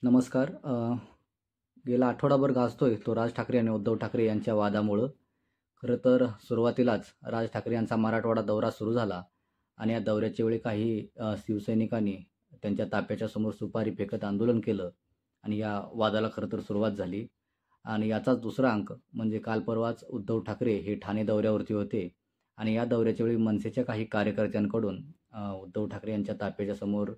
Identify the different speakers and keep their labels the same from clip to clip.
Speaker 1: नमस्कार. गेला आठवडाभर गाजतोय तो राज ठाकरे आणि उद्धव ठाकरे यांच्या वादामुळं. खरं तर सुरुवातीलाच राज ठाकरे यांचा मराठवाडा दौरा सुरू झाला आणि या दौऱ्याच्या वेळी काही शिवसैनिकांनी त्यांच्या ताफ्याच्या समोर सुपारी फेकत आंदोलन केलं आणि या वादाला खरं तर सुरुवात झाली. आणि याचाच दुसरा अंक म्हणजे काल परवाच उद्धव ठाकरे हे ठाणे दौऱ्यावरती होते आणि या दौऱ्याच्या वेळी मनसेच्या काही कार्यकर्त्यांकडून उद्धव ठाकरे यांच्या ताफ्याच्या समोर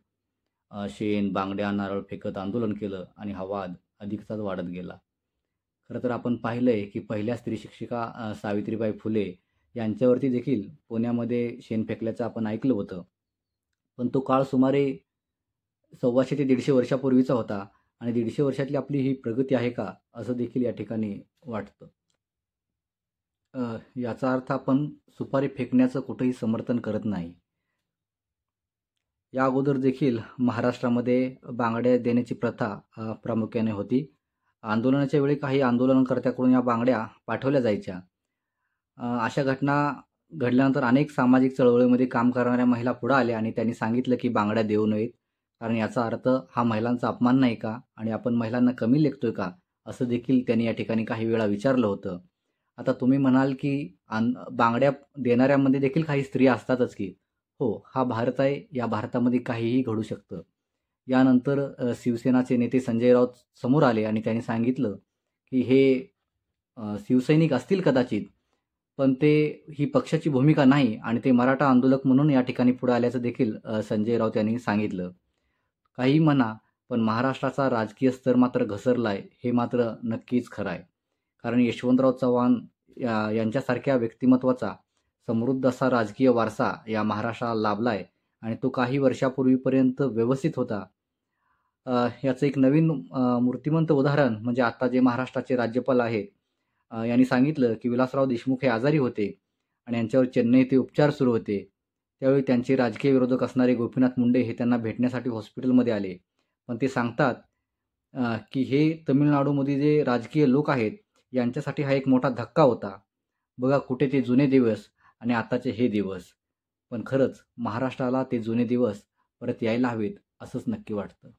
Speaker 1: शेण, बांगड्या, नारळ फेकत आंदोलन केलं आणि हा वाद अधिकचाच वाढत गेला. खरं तर आपण पाहिलंय की पहिल्या स्त्री शिक्षिका सावित्रीबाई फुले यांच्यावरती देखील पुण्यामध्ये शेण फेकल्याचं आपण ऐकलं होतं. पण तो काळ सुमारे 125 ते 150 वर्षापूर्वीचा होता आणि 150 वर्षातली आपली ही प्रगती आहे का, असं देखील या ठिकाणी वाटतं. याचा अर्थ आपण सुपारी फेकण्याचं कुठंही समर्थन करत नाही. या अगोदर देखील महाराष्ट्रामध्ये बांगड्या देण्याची प्रथा प्रामुख्याने होती. आंदोलनाच्या वेळी काही आंदोलनकर्त्याकडून या बांगड्या पाठवल्या जायच्या. अशा घटना घडल्यानंतर अनेक सामाजिक चळवळीमध्ये काम करणाऱ्या महिला पुढे आल्या आणि त्यांनी सांगितलं की बांगड्या देऊ नयेत, कारण याचा अर्थ हा महिलांचा अपमान नाही का आणि आपण महिलांना कमी लेखतोय का, असं देखील त्यांनी या ठिकाणी काही वेळा विचारलं होतं. आता तुम्ही म्हणाल की बांगड्या देणाऱ्यामध्ये देखील काही स्त्रिया असतातच की. हो, हा भारत आहे. या भारतामध्ये काहीही घडू शकतं. यानंतर शिवसेनाचे नेते संजय राऊत समोर आले आणि त्यांनी सांगितलं की हे शिवसैनिक असतील कदाचित, पण ते ही पक्षाची भूमिका नाही आणि ते मराठा आंदोलक म्हणून या ठिकाणी पुढे आल्याचं देखील संजय राऊत यांनी सांगितलं. काही म्हणा, पण महाराष्ट्राचा राजकीय स्तर मात्र घसरलाय, हे मात्र नक्कीच खरं आहे. कारण यशवंतराव चव्हाण यांच्यासारख्या व्यक्तिमत्वाचा समृद्ध असा राजकीय वारसा या महाराष्ट्राला लाभलाय आणि तो काही वर्षापूर्वीपर्यंत व्यवस्थित होता. याचं एक नवीन मूर्तिमंत उदाहरण म्हणजे आता जे महाराष्ट्राचे राज्यपाल आहेत, यांनी सांगितलं की विलासराव देशमुख हे आजारी होते आणि यांच्यावर चेन्नई येथे उपचार सुरू होते. त्यावेळी त्यांचे राजकीय विरोधक असणारे गोपीनाथ मुंडे हे त्यांना भेटण्यासाठी हॉस्पिटलमध्ये आले. पण ते सांगतात की हे तमिळनाडूमध्ये जे राजकीय लोक आहेत यांच्यासाठी हा एक मोठा धक्का होता. बघा कुठे ते जुने दिवस आणि आताचे हे दिवस. पण खरंच महाराष्ट्राला ते जुने दिवस परत यायला हवेत असंच नक्की वाटतं.